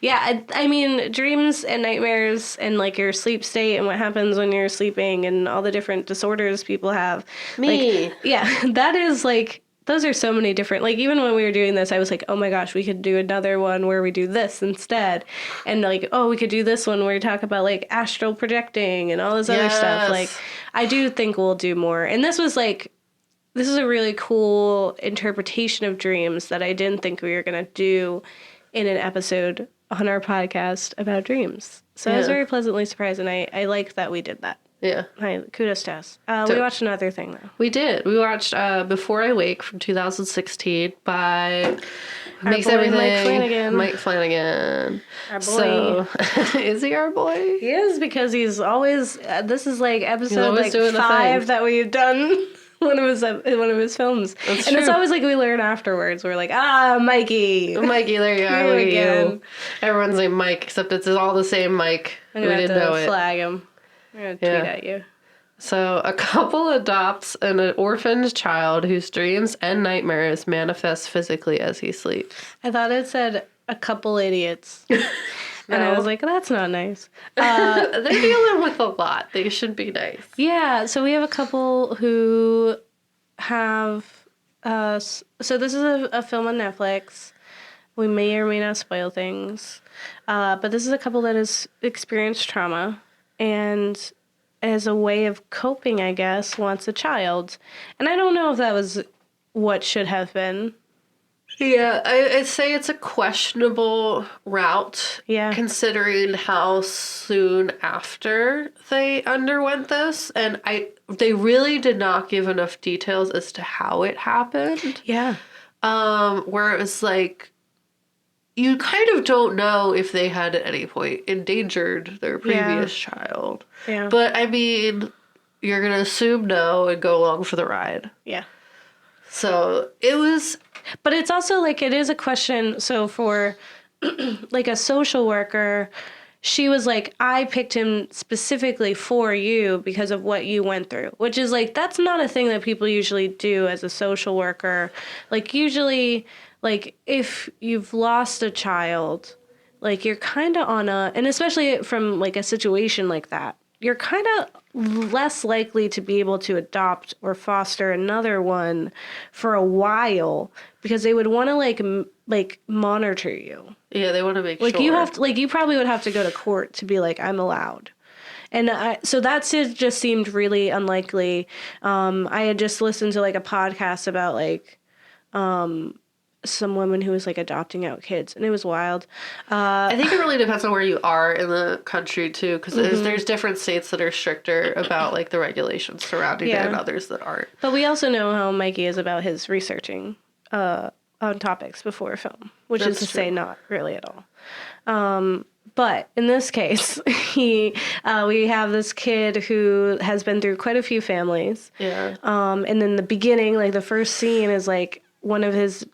Yeah, I mean, dreams and nightmares and, like, your sleep state and what happens when you're sleeping and all the different disorders people have. Me. Like, yeah, that is, like... Those are so many different, like, even when we were doing this, I was like, oh my gosh, we could do another one where we do this instead. And, like, oh, we could do this one where we talk about, like, astral projecting and all this other stuff. Like, I do think we'll do more. And this is a really cool interpretation of dreams that I didn't think we were going to do in an episode on our podcast about dreams. So I was very pleasantly surprised, and I like that we did that. Yeah. Kudos to us. We watched another thing, though. We did. We watched Before I Wake from 2016 by Mike Flanagan. Mike Flanagan. Our boy. So, is he our boy? He is, because he's always... this is, like, episode, like, 5 that we've done one of his films. That's and true. it's always, like, we learn afterwards. We're like, Mikey. Mikey, there you are. Look at again. you. Everyone's named Mike, except it's all the same Mike. I'm We going to didn't know have to it. flag him. I'm going to tweet at you. So, a couple adopts an orphaned child whose dreams and nightmares manifest physically as he sleeps. I thought it said a couple idiots. And I No. was like, that's not nice. They're dealing with a lot. They should be nice. Yeah, so we have a couple who have. So this is a film on Netflix. We may or may not spoil things. But this is a couple that has experienced trauma and, as a way of coping, I guess, wants a child. And I don't know if that was what should have been. Yeah, I'd say it's a questionable route. Yeah. Considering how soon after they underwent this, and they really did not give enough details as to how it happened. Yeah. Where it was like you kind of don't know if they had at any point endangered their previous child. Yeah. But I mean, you're gonna assume no and go along for the ride. Yeah. So it was. But it's also like, it is a question. So for like a social worker, she was like, I picked him specifically for you because of what you went through, which is like, that's not a thing that people usually do as a social worker. Like usually, like if you've lost a child, like you're kind of on and especially from like a situation like that, you're kind of less likely to be able to adopt or foster another one for a while because they would want to like monitor you. Yeah, they want to make Like sure. you have to, like you probably would have to go to court to be like, I'm allowed. And so that just seemed really unlikely. I had just listened to like a podcast about like some woman who was like adopting out kids, and it was wild. I think it really depends on where you are in the country too, because there's different states that are stricter about like the regulations surrounding it and others that aren't. But we also know how Mikey is about his researching on topics before film, which is to say not really at all. But in this case, we have this kid who has been through quite a few families. Yeah. And then the beginning, like the first scene is like one of his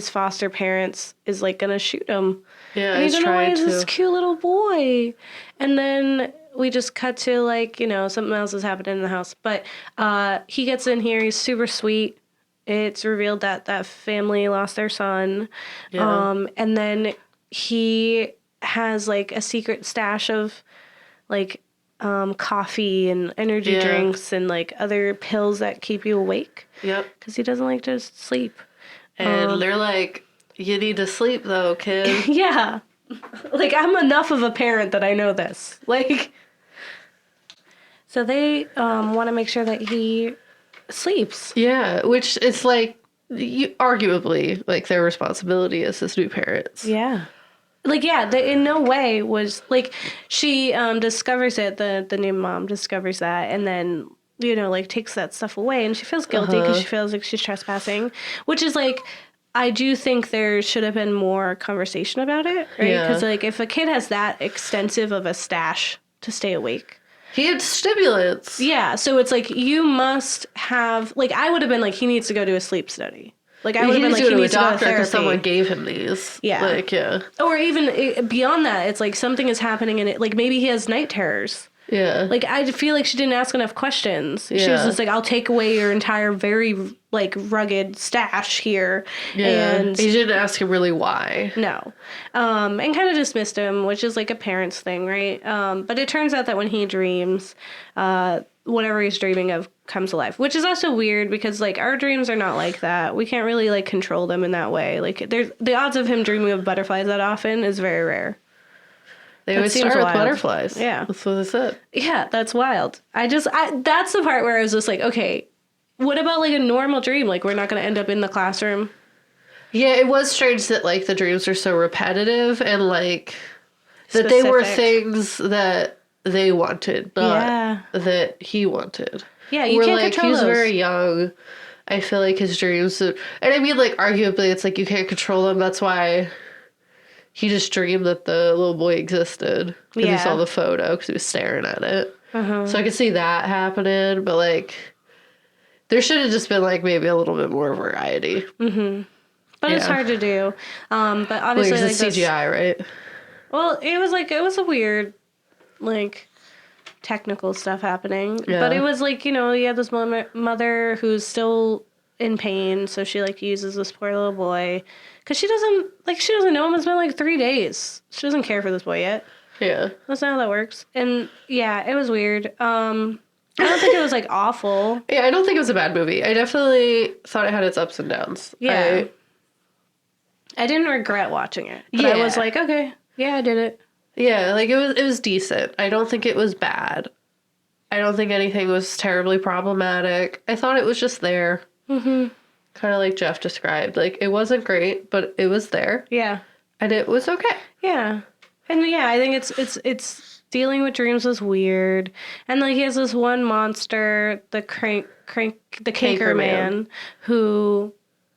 foster parents is like gonna shoot him. Yeah, and he's he's trying to. this Cute little boy. And then we just cut to like, something else is happening in the house. But he gets in here, he's super sweet. It's revealed that that family lost their son. Yeah. And then he has like a secret stash of like coffee and energy drinks and like other pills that keep you awake. Yep. Because he doesn't like to sleep. And they're like, you need to sleep though, kid. Yeah. Like, I'm enough of a parent that I know this. Like, so they want to make sure that he sleeps. Yeah, which is like, arguably, like their responsibility as his new parents. Yeah. Like, yeah, in no way was, like, she discovers it, the new mom discovers that, and then, like, takes that stuff away, and she feels guilty because she feels like she's trespassing, which is, like, I do think there should have been more conversation about it, right? Because, like, if a kid has that extensive of a stash to stay awake. He had stimulants. Yeah, so it's like, you must have, like, I would have been like, he needs to go to a sleep study. Like, I would have been like, he needs to go to therapy. Someone gave him these. Yeah. Like, yeah. Or even beyond that, it's like something is happening and it, like, maybe he has night terrors. Yeah. Like, I feel like she didn't ask enough questions. Yeah. She was just like, I'll take away your entire very, like, rugged stash here. Yeah. And he didn't ask him really why. No. And kind of dismissed him, which is like a parent's thing, right? But it turns out that when he dreams, whatever he's dreaming of comes alive, which is also weird because, like, our dreams are not like that. We can't really, like, control them in that way. Like, there's the odds of him dreaming of butterflies that often is very rare. They always start with butterflies. Yeah. That's what they said. Yeah, that's wild. That's the part where I was just like, okay, what about, like, a normal dream? Like, we're not going to end up in the classroom. Yeah, it was strange that, like, the dreams are so repetitive and, like, that they were things that they wanted, not that he wanted. Yeah, you can't control he was those. very young. I feel like his dreams... And I mean, like, arguably, it's like you can't control them. That's why he just dreamed that the little boy existed. Because he saw the photo, because he was staring at it. So I could see that happening, but, like, there should have just been, like, maybe a little bit more variety. Mm-hmm. But it's hard to do. But obviously, like, it's CGI, right? Well, it was a weird, like, technical stuff happening. Yeah. But it was like, you had this mother who's still in pain, so she like uses this poor little boy because she doesn't know him. It's been like 3 days. She doesn't care for this boy yet. Yeah. That's not how that works. And yeah, it was weird. I don't think it was like awful. Yeah, I don't think it was a bad movie. I definitely thought it had its ups and downs. Yeah. I didn't regret watching it. But I was like, okay, yeah, I did it. Yeah, like it was decent. I don't think it was bad. I don't think anything was terribly problematic. I thought it was just there. Mm-hmm. Kind of like Jeff described. Like, it wasn't great, but it was there. Yeah. And it was okay. Yeah. And yeah, I think it's dealing with dreams was weird. And like he has this one monster, the Canker Man, who,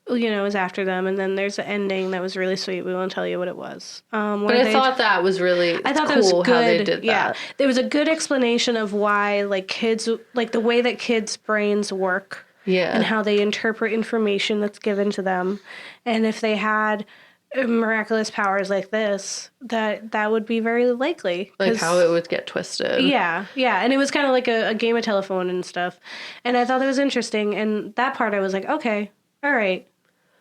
you know, is after them. And then there's an ending that was really sweet. We won't tell you what it was. But I thought that was really cool that was good. How they did that. Yeah. There was a good explanation of why like kids, like the way that kids' brains work. Yeah. And how they interpret information that's given to them. And if they had miraculous powers like this, that would be very likely. Like how it would get twisted. Yeah. And it was kind of like a game of telephone and stuff. And I thought that was interesting. And that part I was like, okay, all right,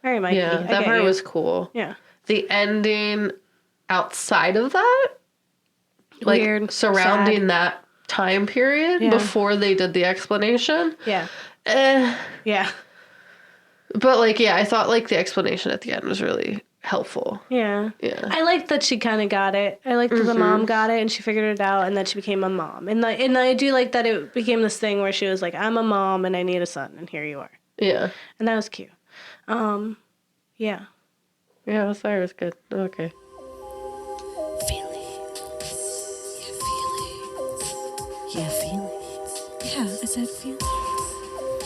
Mikey. Yeah, that part was cool. Yeah. The ending outside of that, like weird, surrounding sad. that time period before they did the explanation. Yeah. Yeah. But like, yeah, I thought like the explanation at the end was really helpful. Yeah. Yeah. I liked that she kind of got it. I liked that the mom got it and she figured it out and that she became a mom. And I do like that it became this thing where she was like, I'm a mom and I need a son and here you are. Yeah. And that was cute. Yeah. Yeah, sorry, it was good. Okay. Feelings. Yeah, feelings. Yeah, I said feelings.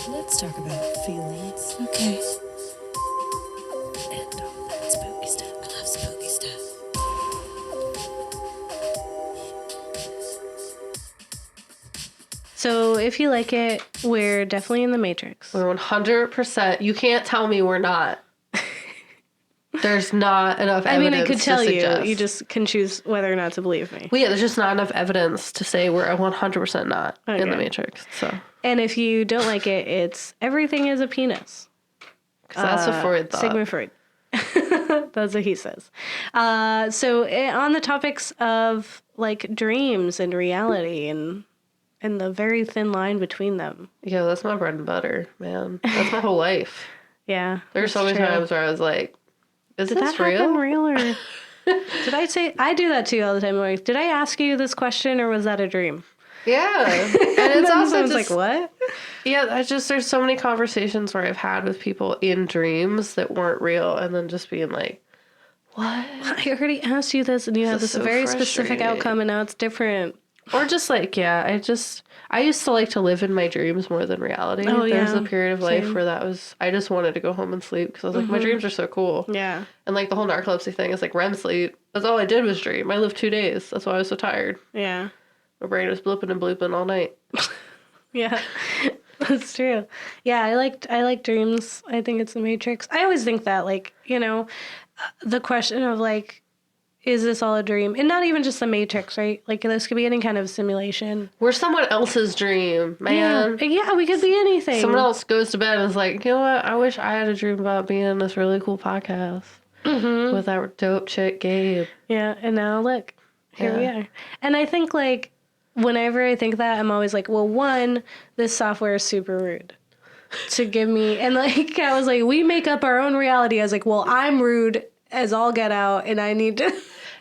Let's talk about feelings. Okay. And all that spooky stuff. I love spooky stuff. So if you like it, we're definitely in the Matrix. We're 100%. You can't tell me we're not. There's not enough evidence. I mean, I could tell you. Suggest. You just can choose whether or not to believe me. Well, yeah, there's just not enough evidence to say we're 100% not in the Matrix. So. And if you don't like it, it's everything is a penis. Because that's what Freud thought. Sigmund Freud. That's what he says. So on the topics of like dreams and reality and the very thin line between them. Yeah, that's my bread and butter, man. That's my whole life. Yeah. There's so many times where I was like, is did this that real? happen real or did I say I do that to you all the time? I'm like, did I ask you this question or was that a dream? Yeah. And it's also just like, what? Yeah, there's so many conversations where I've had with people in dreams that weren't real and then just being like, what? I already asked you this and you have this so very specific outcome and now it's different. Or just like, yeah, I used to like to live in my dreams more than reality. Oh, There was yeah. a period of life Same. where I just wanted to go home and sleep because I was like, my dreams are so cool. Yeah. And like the whole narcolepsy thing is like REM sleep. That's all I did was dream. I lived 2 days. That's why I was so tired. Yeah. My brain was blipping and blooping all night. Yeah. That's true. Yeah, I like dreams. I think it's the Matrix. I always think that, like, you know, the question of like, is this all a dream? And not even just the Matrix, right? Like this could be any kind of simulation. We're someone else's dream, man. Yeah, we could be anything. Someone else goes to bed and is like, you know what? I wish I had a dream about being in this really cool podcast with that dope chick, Gabe. Yeah, and now look, here we are. And I think like, whenever I think that, I'm always like, well, one, this software is super rude to give me. And like, I was like, we make up our own reality. I was like, well, I'm rude as all get out and I need to...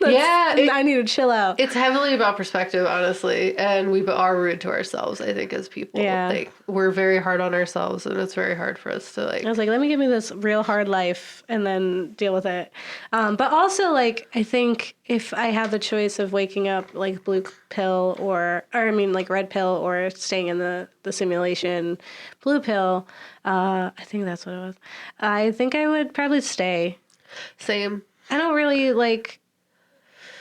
I need to chill out. It's heavily about perspective, honestly, and we are rude to ourselves, I think, as people. Yeah. Like, we're very hard on ourselves, and it's very hard for us to, like... I was like, let me give me this real hard life and then deal with it. But also, like, I think if I have the choice of waking up, like, blue pill or like, red pill or staying in the simulation blue pill, I think that's what it was. I think I would probably stay. Same. I don't really, like...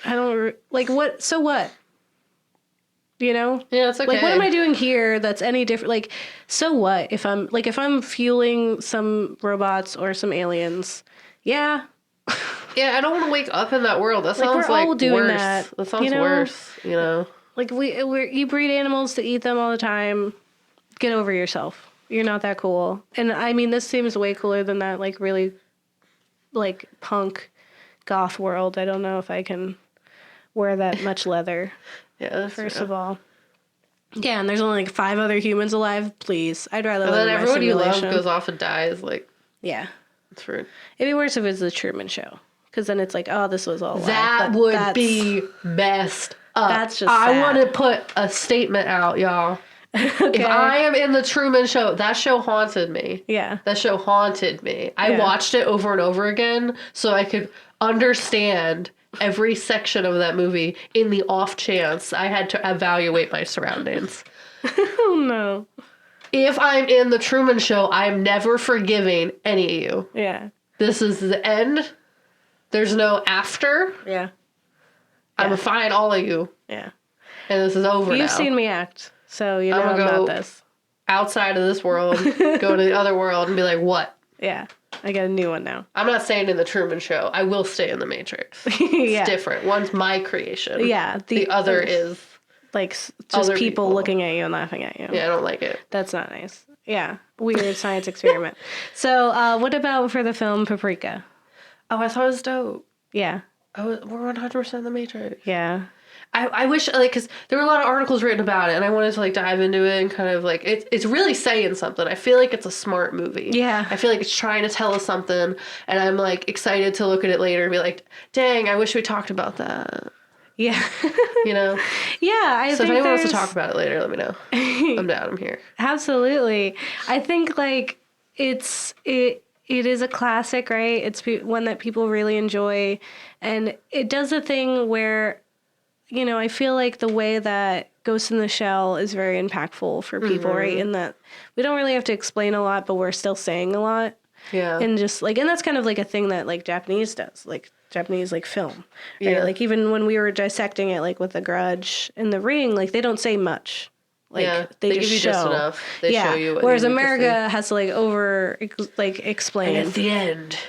what? So what? You know? Yeah, it's okay. Like, what am I doing here that's any different? Like, so what if I'm fueling some robots or some aliens? Yeah. Yeah, I don't want to wake up in that world. That sounds we're like all doing worse. that, Sounds you know? worse, you know? Like, you breed animals to eat them all the time. Get over yourself. You're not that cool. And I mean, this seems way cooler than that, like, really, like, punk goth world. I don't know if I can wear that much leather, Yeah, that's first true. of all. Yeah, and there's only, like, 5 other humans alive. Please. I'd rather And live then in my everyone you love simulation. goes off and dies. Like, Yeah. it's rude. It'd be worse if it's the Truman Show. Because then it's like, oh, this was all a lie. That But would be messed up. That's just I sad. want to put a statement out, y'all. Okay. If I am in the Truman Show, that show haunted me. Yeah. That show haunted me. I Yeah. watched it over and over again so I could understand every section of that movie in the off chance I had to evaluate my surroundings. Oh, no. If I'm in the Truman Show, I'm never forgiving any of you. Yeah. This is the end. There's no after. Yeah. I'm gonna find all of you. Yeah. And this is over now. You've seen me act, so you know I'm I'm gonna not go- this. Outside of this world, go to the other world and be like, what? Yeah. I got a new one now. I'm not staying in the Truman Show. I will stay in the Matrix. It's Yeah. different. One's my creation. Yeah. The other is, like, just other people people. looking at you and laughing at you. yeah, I don't like it. That's not nice. Yeah. Weird science experiment. So, what about for the film Paprika? Oh, I thought it was dope. Yeah. We're 100% in the Matrix. Yeah. I wish, like, because there were a lot of articles written about it, and I wanted to, like, dive into it and kind of, like, it's really saying something. I feel like it's a smart movie. Yeah. I feel like it's trying to tell us something, and I'm, like, excited to look at it later and be like, dang, I wish we talked about that. Yeah. You know? Yeah. I So if think anyone wants to there's- talk about it later, let me know. I'm down. I'm here. Absolutely. I think, like, it is a classic, right? It's one that people really enjoy, and it does a thing where, you know, I feel like the way that Ghost in the Shell is very impactful for people, right? In that we don't really have to explain a lot, but we're still saying a lot. Yeah. And just, like, and that's kind of, like, a thing that, like, Japanese does, like, Japanese, like, film. Right? Yeah. Like, even when we were dissecting it, like, with The Grudge and The Ring, like, they don't say much. Like, yeah. they just give you show. just enough. They show you what Whereas you need to see. America has to, like, explain. And at the end,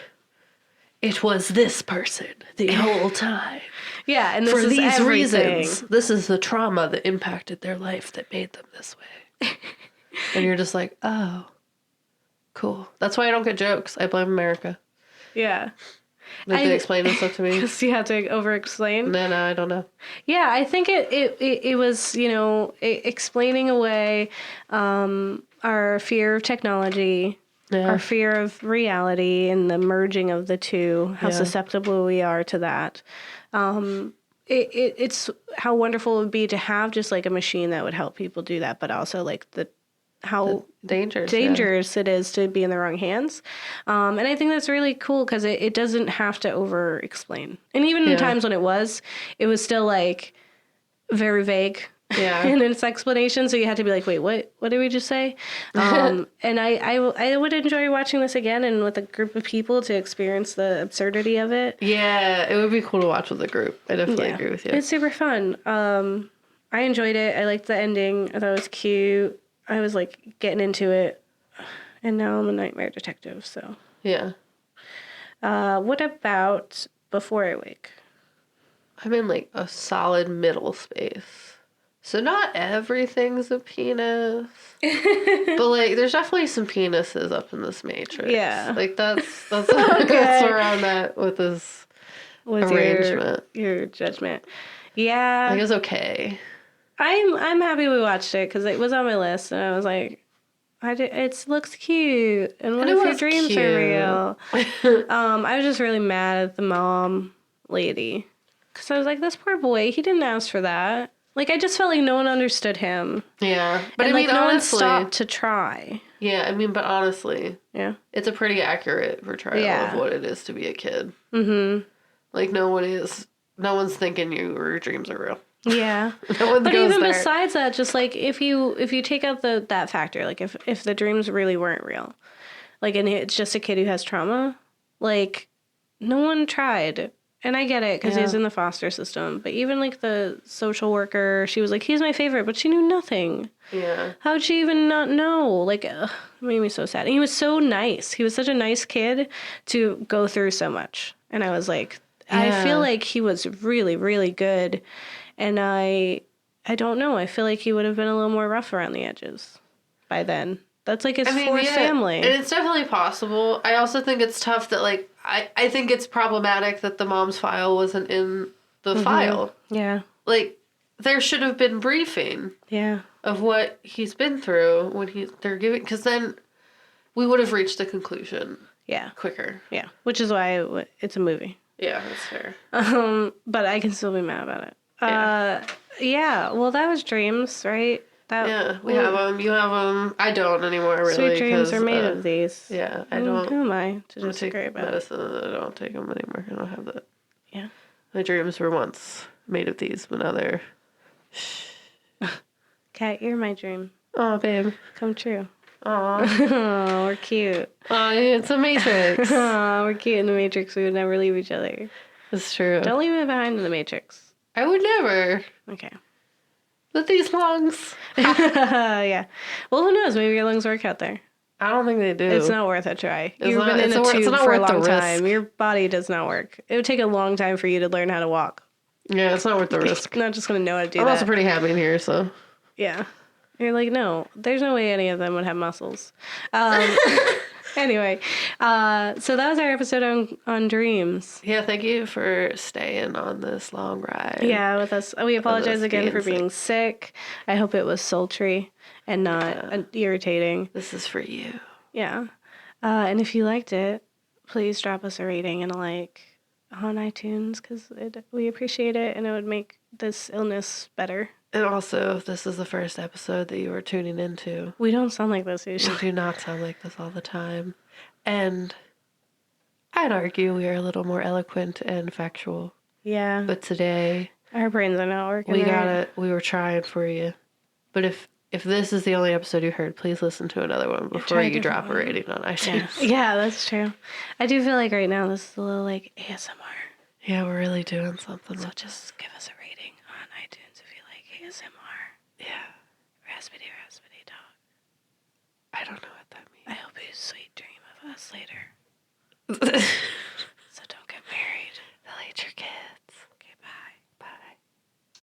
it was this person the whole time. Yeah, and this For is these everything. reasons, this is the trauma that impacted their life that made them this way. And you're just like, oh, cool. That's why I don't get jokes. I blame America. Yeah. They've been explaining stuff to me. Because you have to over-explain. No, I don't know. Yeah, I think it was, you know, explaining away our fear of technology, Yeah. our fear of reality, and the merging of the two, how Yeah. susceptible we are to that. It's how wonderful it would be to have just, like, a machine that would help people do that, but also, like, how dangerous it is to be in the wrong hands. And I think that's really cool because it doesn't have to over-explain. And even in times when it was still, like, very vague in its explanation. So you had to be like, wait, what did we just say? And I would enjoy watching this again and with a group of people to experience the absurdity of it. Yeah, it would be cool to watch with a group. I definitely agree with you. It's super fun. I enjoyed it. I liked the ending. I thought it was cute. I was, like, getting into it. And now I'm a nightmare detective, so. Yeah. What about Before I Wake? I'm in, like, a solid middle space. So not everything's a penis. But, like, there's definitely some penises up in this Matrix. Yeah. Like, that's that's where I'm at with this With arrangement. your judgment. Yeah. Like, it's okay. I'm happy we watched it because it was on my list and I was like, it looks cute. And what And it if your was dreams are real? I was just really mad at the mom lady because I was like, this poor boy, he didn't ask for that. Like, I just felt like no one understood him. Yeah. But And, I mean, like, no one honestly, stopped to try. Yeah, I mean, but honestly, Yeah. it's a pretty accurate portrayal of what it is to be a kid. Mm-hmm. Like, no one's thinking your dreams are real. Yeah. No one But goes even there. besides that, just, like, if you take out that factor, like, if the dreams really weren't real, like, and it's just a kid who has trauma, like, no one tried. And I get it because he's in the foster system. But even, like, the social worker, she was like, he's my favorite, but she knew nothing. Yeah. How'd she even not know? Like, it made me so sad. And he was so nice. He was such a nice kid to go through so much. And I was like, I feel like he was really, really good. And I don't know. I feel like he would have been a little more rough around the edges by then. That's like his fourth family. And it's definitely possible. I also think it's tough that, like, I think it's problematic that the mom's file wasn't in the file. Yeah. Like, there should have been briefing Yeah. of what he's been through when they're giving, because then we would have reached the conclusion Yeah. quicker. Yeah. Which is why it's a movie. Yeah, that's fair. But I can still be mad about it. Yeah. Yeah. Well, that was Dreams, right? We have them. You have them. I don't anymore, really. Sweet dreams are made of these. Yeah, I don't. Who am I to I disagree take about medicine and I don't take them anymore. I don't have that. Yeah. My dreams were once made of these, but now they're... Kat, you're my dream. Oh, babe. Come true. Aw. Oh, we're cute. It's a Matrix. Oh, we're cute in the Matrix. We would never leave each other. It's true. Don't leave me behind in the Matrix. I would never. Okay. With these lungs. Yeah. Well, who knows? Maybe your lungs work out there. I don't think they do. It's not worth a try. It's You've not- been in it's a not- tube it's not for a worth the long risk. time. Your body does not work. It would take a long time for you to learn how to walk. Yeah, it's not worth the risk. I'm not just going to know how to do I'm that. also pretty happy in here, so... Yeah. You're like, no, there's no way any of them would have muscles. Anyway, so that was our episode on dreams. Yeah, thank you for staying on this long ride. Yeah, with us. We apologize us again for being being sick. I hope it was sultry and not irritating. This is for you. Yeah. And if you liked it, please drop us a rating and a like on iTunes because we appreciate it and it would make this illness better. And also, if this is the first episode that you are tuning into, We don't sound like this we usually. do not sound like this all the time. And I'd argue we are a little more eloquent and factual. Yeah. But today, Our brains are not working. we right. got it. We were trying for you. But if this is the only episode you heard, please listen to another one before try a you different drop a one. rating on iTunes. Yeah, that's true. I do feel like right now this is a little like ASMR. Yeah, we're really doing something So with just give us a rating on iTunes if you like ASMR. Yeah. Raspity dog. I don't know what that means. I hope you sweet dream of us later.